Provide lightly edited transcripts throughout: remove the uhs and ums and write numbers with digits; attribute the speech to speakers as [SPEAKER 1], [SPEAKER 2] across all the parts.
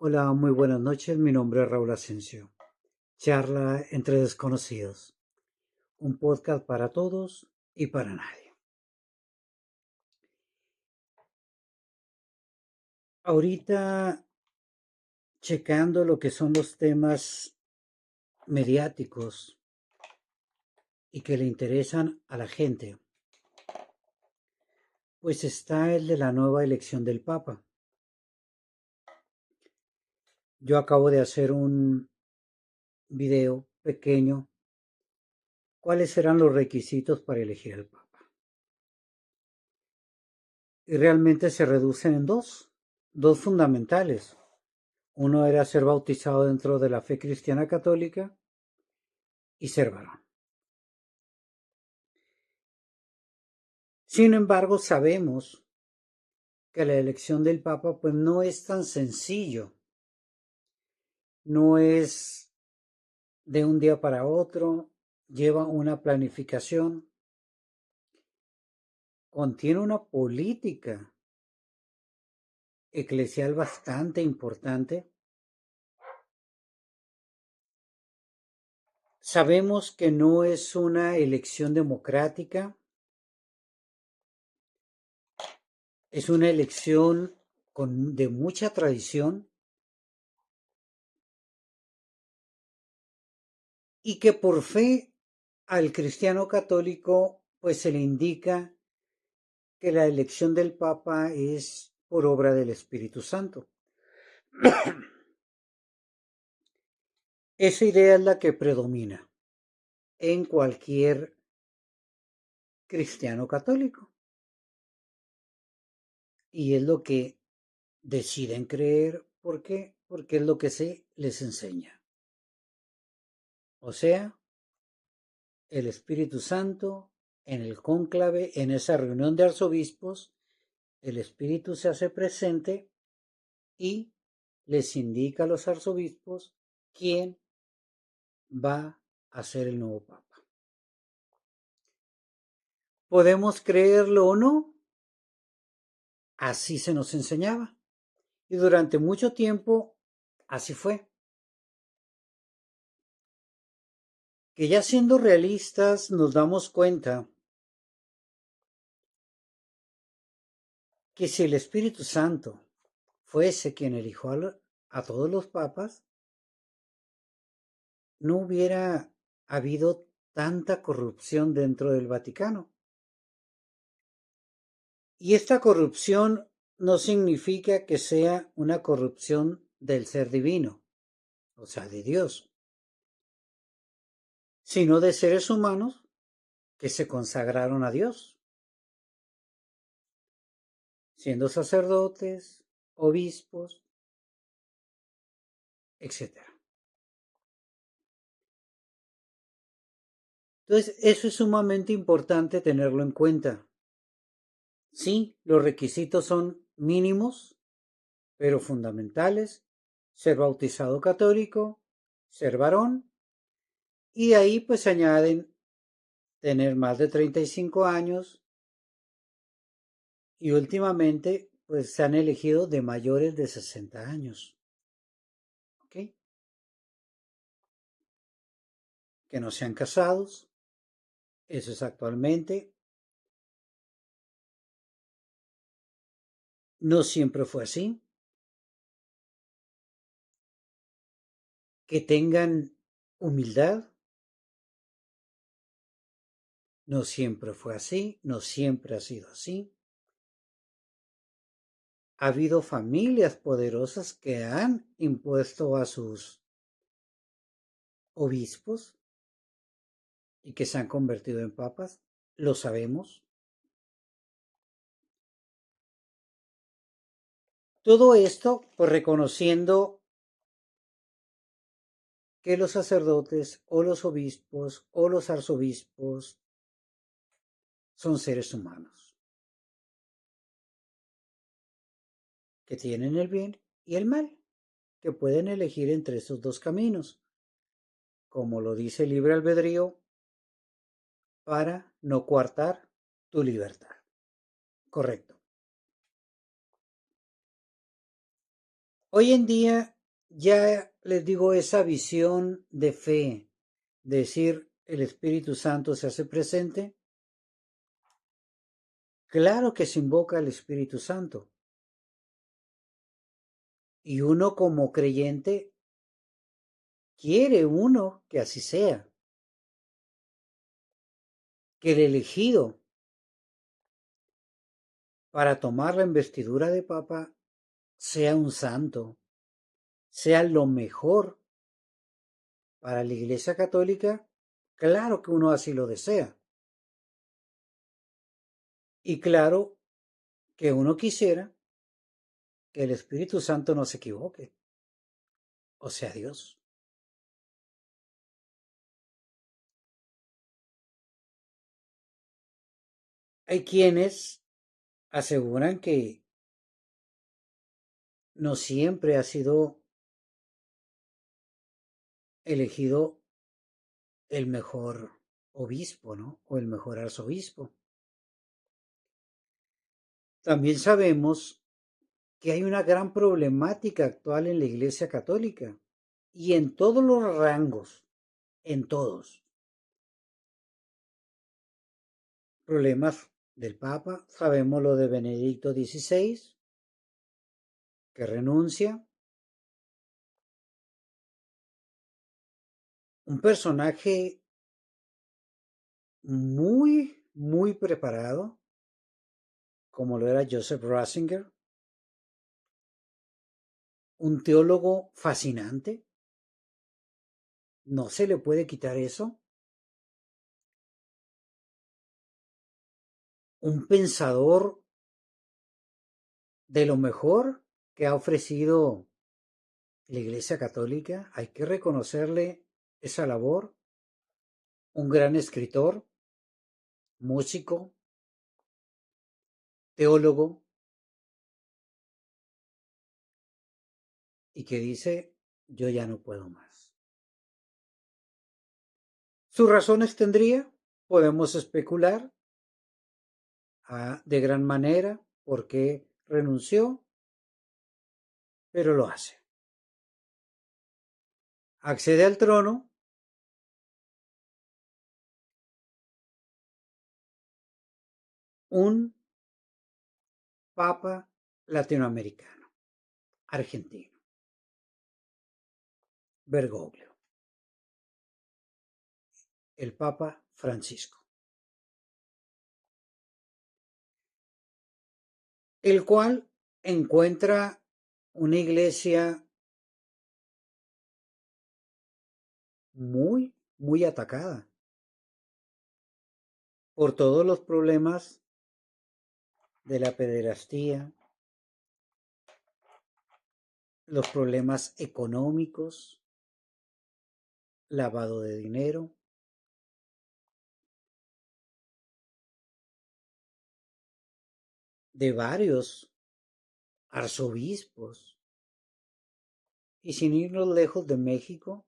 [SPEAKER 1] Hola, muy buenas noches. Mi nombre es Raúl Asensio. Charla entre desconocidos. Un podcast para todos y para nadie. Ahorita, checando lo que son los temas mediáticos y que le interesan a la gente, pues está el de la nueva elección del Papa. Yo acabo de hacer un video pequeño. ¿Cuáles serán los requisitos para elegir al Papa? Y realmente se reducen en dos fundamentales. Uno era ser bautizado dentro de la fe cristiana católica y ser varón. Sin embargo, sabemos que la elección del Papa pues no es tan sencillo. No es de un día para otro, lleva una planificación, contiene una política eclesial bastante importante. Sabemos que no es una elección democrática, es una elección de mucha tradición y que por fe al cristiano católico pues se le indica que la elección del Papa es por obra del Espíritu Santo. Esa idea es la que predomina en cualquier cristiano católico y es lo que deciden creer. ¿Por qué? Porque es lo que se les enseña. O sea, el Espíritu Santo en el cónclave, en esa reunión de arzobispos, el Espíritu se hace presente y les indica a los arzobispos quién va a ser el nuevo Papa. ¿Podemos creerlo o no? Así se nos enseñaba. Y durante mucho tiempo así fue. Que ya siendo realistas nos damos cuenta que si el Espíritu Santo fuese quien eligió a todos los papas, no hubiera habido tanta corrupción dentro del Vaticano. Y esta corrupción no significa que sea una corrupción del ser divino, o sea, de Dios, sino de seres humanos que se consagraron a Dios, siendo sacerdotes, obispos, etc. Entonces, eso es sumamente importante tenerlo en cuenta. Sí, los requisitos son mínimos, pero fundamentales: ser bautizado católico, ser varón, y de ahí pues se añaden tener más de 35 años y últimamente pues se han elegido de mayores de 60 años. ¿Ok? Que no sean casados, eso es actualmente. No siempre fue así. Que tengan humildad, no siempre fue así, no siempre ha sido así. Ha habido familias poderosas que han impuesto a sus obispos y que se han convertido en papas, lo sabemos. Todo esto pues reconociendo que los sacerdotes o los obispos o los arzobispos son seres humanos que tienen el bien y el mal, que pueden elegir entre esos dos caminos, como lo dice el libre albedrío, para no coartar tu libertad. Correcto. Hoy en día ya les digo, esa visión de fe, decir el Espíritu Santo se hace presente, claro que se invoca al Espíritu Santo. Y uno como creyente quiere uno que así sea, que el elegido para tomar la investidura de papa sea un santo, sea lo mejor para la Iglesia Católica, claro que uno así lo desea. Y claro que uno quisiera que el Espíritu Santo no se equivoque, o sea, Dios. Hay quienes aseguran que no siempre ha sido elegido el mejor obispo, ¿no? O el mejor arzobispo. También sabemos que hay una gran problemática actual en la Iglesia Católica y en todos los rangos, en todos. Problemas del Papa, sabemos lo de Benedicto XVI, que renuncia, un personaje muy preparado, como lo era Joseph Ratzinger, un teólogo fascinante, no se le puede quitar eso, un pensador de lo mejor que ha ofrecido la Iglesia Católica, hay que reconocerle esa labor, un gran escritor, músico, teólogo, y que dice, yo ya no puedo más. ¿Sus razones tendría? Podemos especular de gran manera por qué renunció, pero lo hace. Accede al trono un papa latinoamericano, argentino, Bergoglio, el Papa Francisco, el cual encuentra una iglesia muy atacada por todos los problemas de la pederastía, los problemas económicos, lavado de dinero, de varios arzobispos. Y sin irnos lejos de México,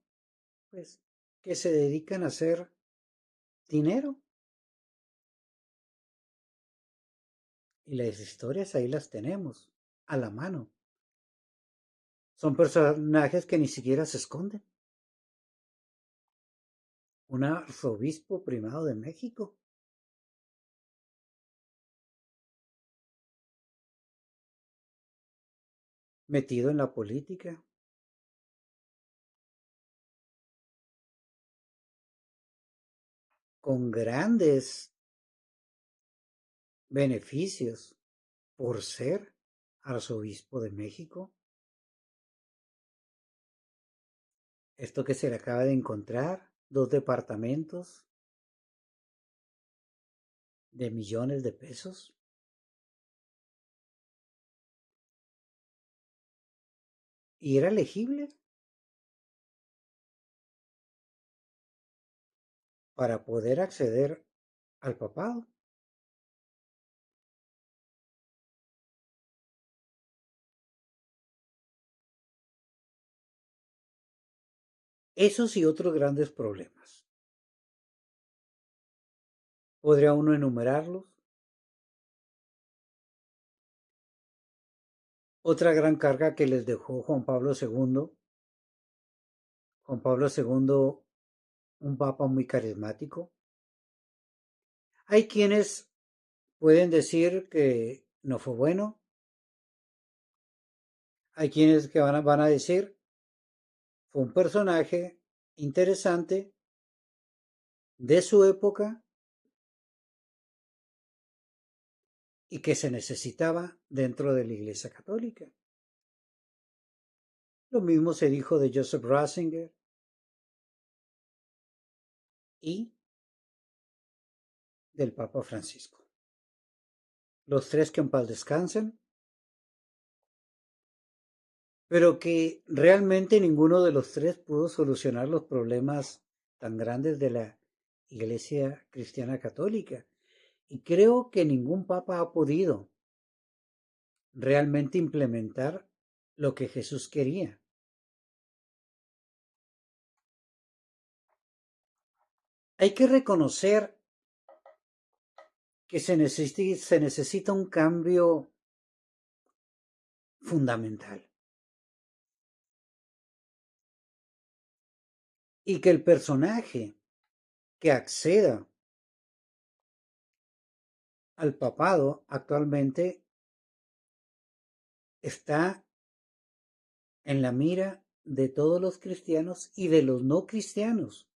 [SPEAKER 1] pues que se dedican a hacer dinero. Y las historias ahí las tenemos, a la mano. Son personajes que ni siquiera se esconden. Un arzobispo primado de México, metido en la política, con grandes beneficios por ser arzobispo de México. Esto que se le acaba de encontrar, 2 departamentos de millones de pesos. Y era elegible para poder acceder al papado. Esos y otros grandes problemas. ¿Podría uno enumerarlos? Otra gran carga que les dejó Juan Pablo II Juan Pablo II, un papa muy carismático. Hay quienes pueden decir que no fue bueno. Hay quienes que van a decir fue un personaje interesante de su época y que se necesitaba dentro de la Iglesia Católica. Lo mismo se dijo de Joseph Ratzinger y del Papa Francisco. Los tres que en paz descansen, pero que realmente ninguno de los tres pudo solucionar los problemas tan grandes de la Iglesia Cristiana Católica. Y creo que ningún papa ha podido realmente implementar lo que Jesús quería. Hay que reconocer que se necesita un cambio fundamental y que el personaje que acceda al papado actualmente está en la mira de todos los cristianos y de los no cristianos,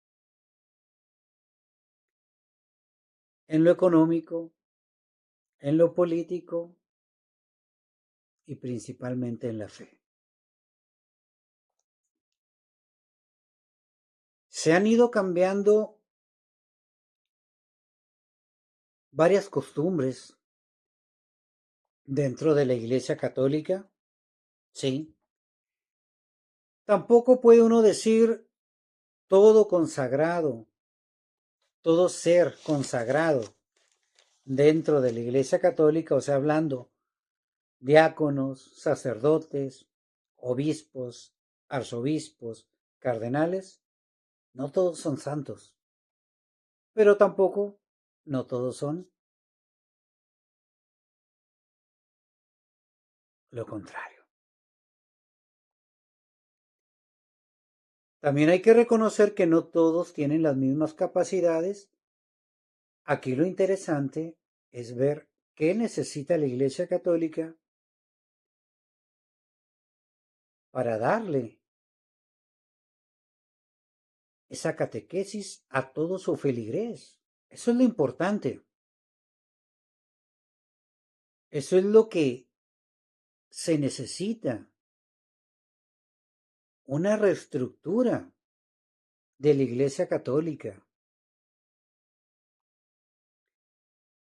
[SPEAKER 1] en lo económico, en lo político y principalmente en la fe. Se han ido cambiando varias costumbres dentro de la Iglesia Católica, sí. Tampoco puede uno decir todo consagrado, todo ser consagrado dentro de la Iglesia Católica, o sea, hablando diáconos, sacerdotes, obispos, arzobispos, cardenales, no todos son santos, pero tampoco no todos son lo contrario. También hay que reconocer que no todos tienen las mismas capacidades. Aquí lo interesante es ver qué necesita la Iglesia Católica para darle esa catequesis a todo su feligrés. Eso es lo importante. Eso es lo que se necesita. Una reestructura de la Iglesia Católica.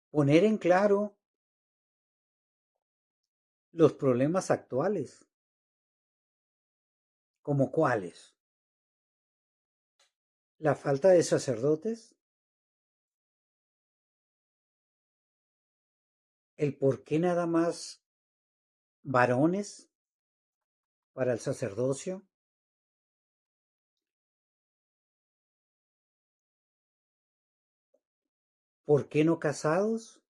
[SPEAKER 1] Poner en claro los problemas actuales. ¿Como cuáles? La falta de sacerdotes. El por qué nada más varones para el sacerdocio. ¿Por qué no casados?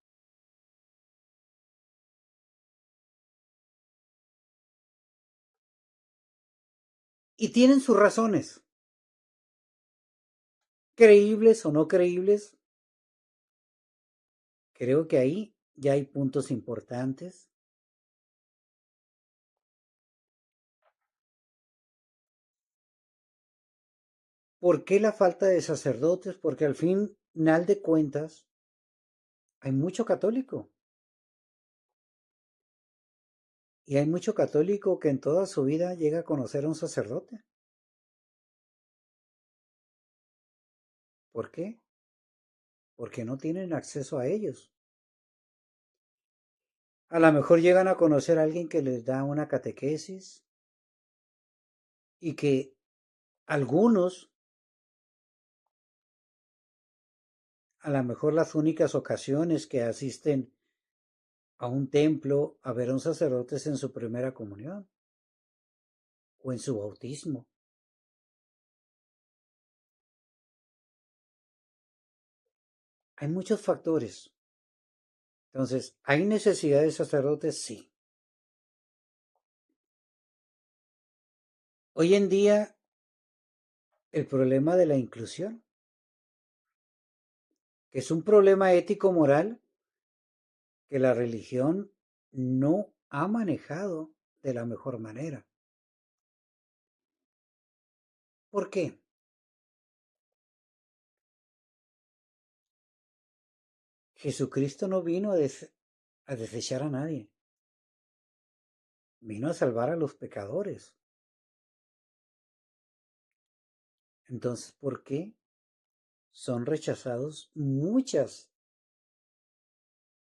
[SPEAKER 1] Y tienen sus razones, creíbles o no creíbles. Creo que ahí ya hay puntos importantes. ¿Por qué la falta de sacerdotes? Porque al final de cuentas hay mucho católico. Y hay mucho católico que en toda su vida llega a conocer a un sacerdote. ¿Por qué? Porque no tienen acceso a ellos. A lo mejor llegan a conocer a alguien que les da una catequesis y que algunos, a lo mejor las únicas ocasiones que asisten a un templo a ver a un sacerdote es en su primera comunión o en su bautismo. Hay muchos factores. Entonces, ¿hay necesidad de sacerdotes? Sí. Hoy en día el problema de la inclusión, que es un problema ético-moral que la religión no ha manejado de la mejor manera. ¿Por qué? Jesucristo no vino a desechar a nadie, vino a salvar a los pecadores. Entonces, ¿por qué son rechazados muchas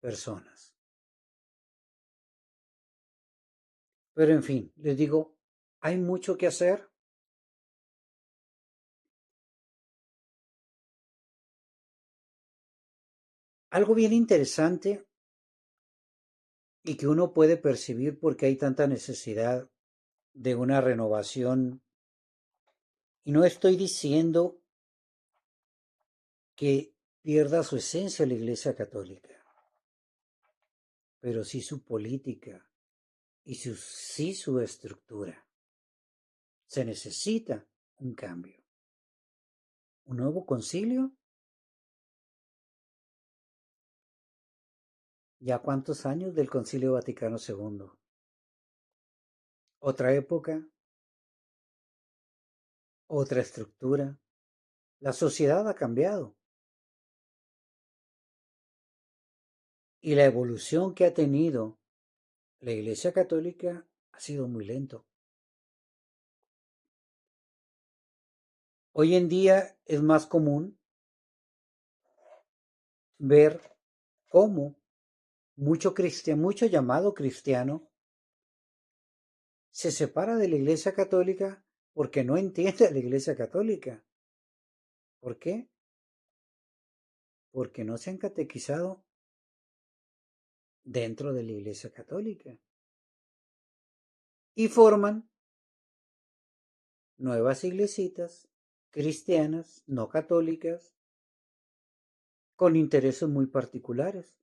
[SPEAKER 1] personas? Pero en fin, les digo, hay mucho que hacer. Algo bien interesante y que uno puede percibir porque hay tanta necesidad de una renovación. Y no estoy diciendo que pierda su esencia la Iglesia Católica, pero sí su política y sí su estructura. Se necesita un cambio. ¿Un nuevo concilio? ¿Ya cuántos años del Concilio Vaticano II? ¿Otra época? ¿Otra estructura? La sociedad ha cambiado y la evolución que ha tenido la Iglesia Católica ha sido muy lento. Hoy en día es más común ver cómo mucho llamado cristiano se separa de la Iglesia Católica porque no entiende a la Iglesia Católica. ¿Por qué? Porque no se han catequizado dentro de la Iglesia Católica y forman nuevas iglesitas cristianas, no católicas, con intereses muy particulares.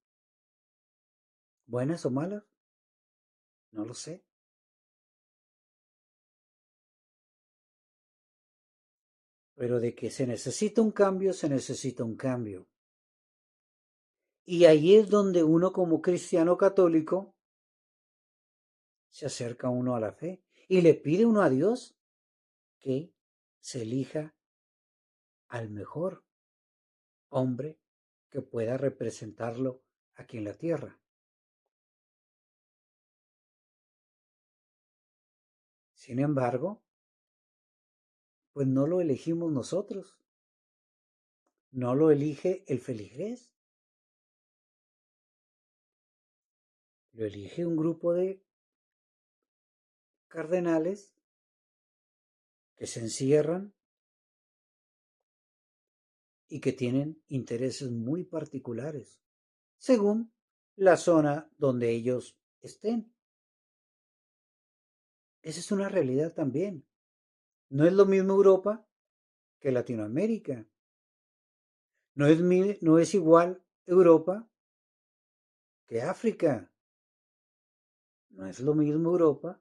[SPEAKER 1] ¿Buenas o malas? No lo sé. Pero de que se necesita un cambio, se necesita un cambio. Y ahí es donde uno como cristiano católico se acerca uno a la fe y le pide uno a Dios que se elija al mejor hombre que pueda representarlo aquí en la tierra. Sin embargo, pues no lo elegimos nosotros, no lo elige el feligrés, lo elige un grupo de cardenales que se encierran y que tienen intereses muy particulares, según la zona donde ellos estén. Esa es una realidad también. No es lo mismo Europa que Latinoamérica. No es igual Europa que África. No es lo mismo Europa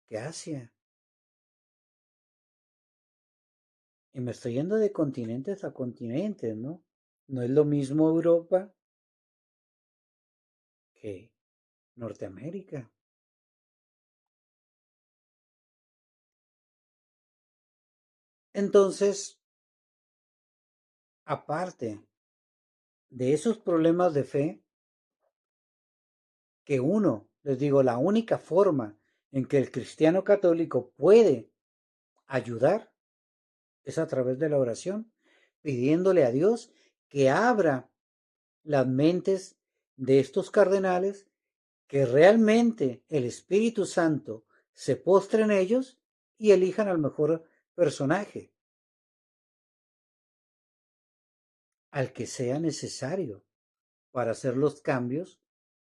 [SPEAKER 1] que Asia. Y me estoy yendo de continentes a continentes, ¿no? No es lo mismo Europa que Norteamérica. Entonces, aparte de esos problemas de fe, que uno, les digo, la única forma en que el cristiano católico puede ayudar es a través de la oración, pidiéndole a Dios que abra las mentes de estos cardenales, que realmente el Espíritu Santo se postre en ellos y elijan al mejor personaje, al que sea necesario para hacer los cambios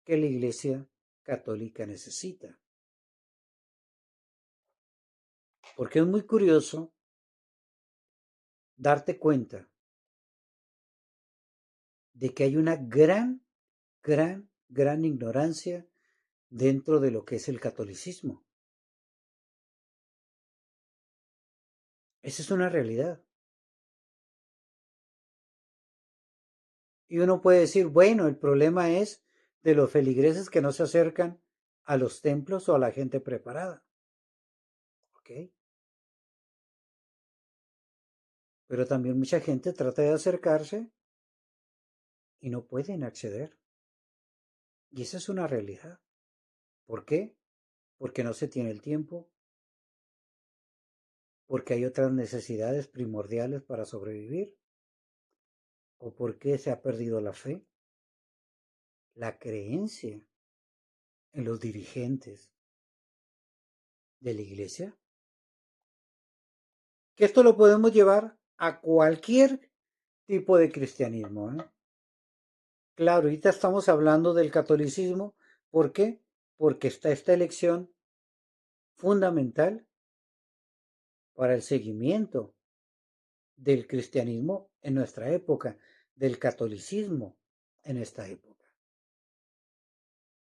[SPEAKER 1] que la Iglesia Católica necesita. Porque es muy curioso darte cuenta de que hay una gran ignorancia dentro de lo que es el catolicismo. Esa es una realidad. Y uno puede decir, bueno, el problema es de los feligreses que no se acercan a los templos o a la gente preparada. ¿Ok? Pero también mucha gente trata de acercarse y no pueden acceder. Y esa es una realidad. ¿Por qué? Porque no se tiene el tiempo, porque hay otras necesidades primordiales para sobrevivir, o porque se ha perdido la fe, la creencia en los dirigentes de la iglesia. Que esto lo podemos llevar a cualquier tipo de cristianismo, ¿eh? Claro, ahorita estamos hablando del catolicismo. ¿Por qué? Porque está esta elección fundamental para el seguimiento del cristianismo en nuestra época, del catolicismo en esta época,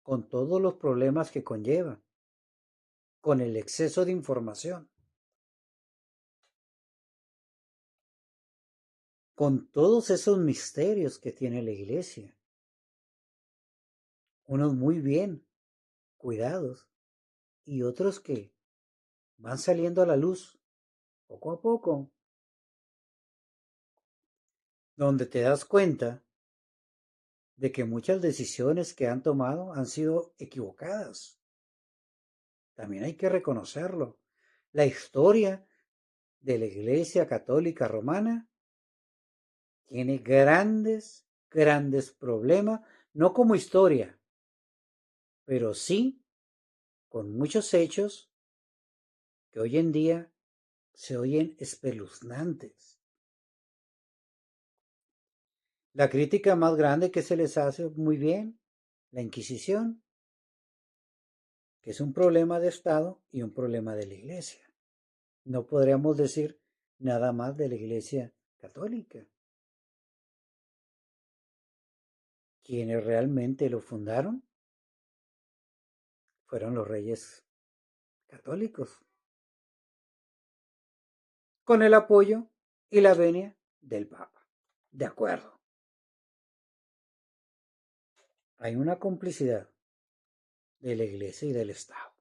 [SPEAKER 1] con todos los problemas que conlleva, con el exceso de información, con todos esos misterios que tiene la iglesia, unos muy bien cuidados y otros que van saliendo a la luz poco a poco, donde te das cuenta de que muchas decisiones que han tomado han sido equivocadas. También hay que reconocerlo. La historia de la Iglesia Católica Romana tiene grandes problemas, no como historia, pero sí con muchos hechos que hoy en día se oyen espeluznantes. La crítica más grande que se les hace muy bien, la Inquisición, que es un problema de Estado y un problema de la Iglesia. No podríamos decir nada más de la Iglesia Católica. Quienes realmente lo fundaron fueron los reyes católicos, con el apoyo y la venia del Papa. De acuerdo, hay una complicidad de la Iglesia y del Estado.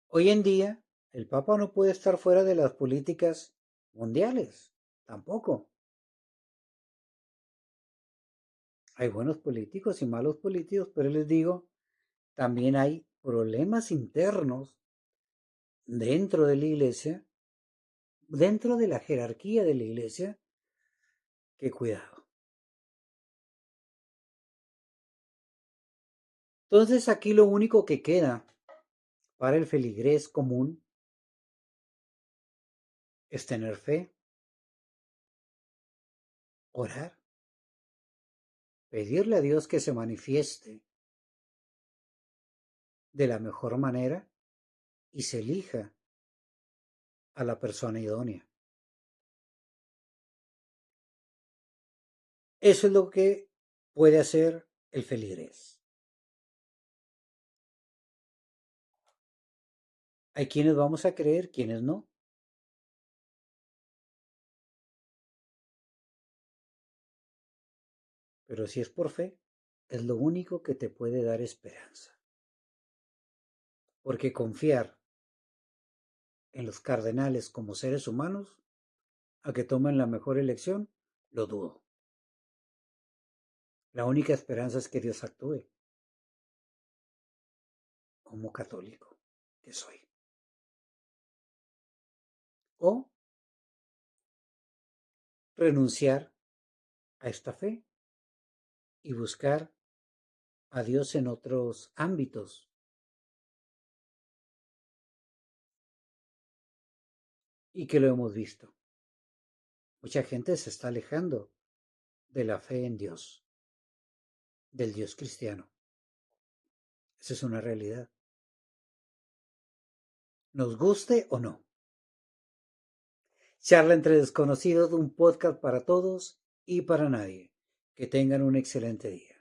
[SPEAKER 1] Hoy en día, el Papa no puede estar fuera de las políticas mundiales, tampoco. Hay buenos políticos y malos políticos, pero les digo, también hay problemas internos dentro de la Iglesia, dentro de la jerarquía de la Iglesia, que cuidado. Entonces aquí lo único que queda para el feligrés común es tener fe, orar, pedirle a Dios que se manifieste de la mejor manera y se elija a la persona idónea. Eso es lo que puede hacer el feligrés. Hay quienes vamos a creer, quienes no. Pero si es por fe, es lo único que te puede dar esperanza. Porque confiar en los cardenales como seres humanos a que tomen la mejor elección, lo dudo. La única esperanza es que Dios actúe como católico que soy. O renunciar a esta fe y buscar a Dios en otros ámbitos. Y que lo hemos visto. Mucha gente se está alejando de la fe en Dios, del Dios cristiano. Esa es una realidad. Nos guste o no. Charla entre desconocidos, un podcast para todos y para nadie. Que tengan un excelente día.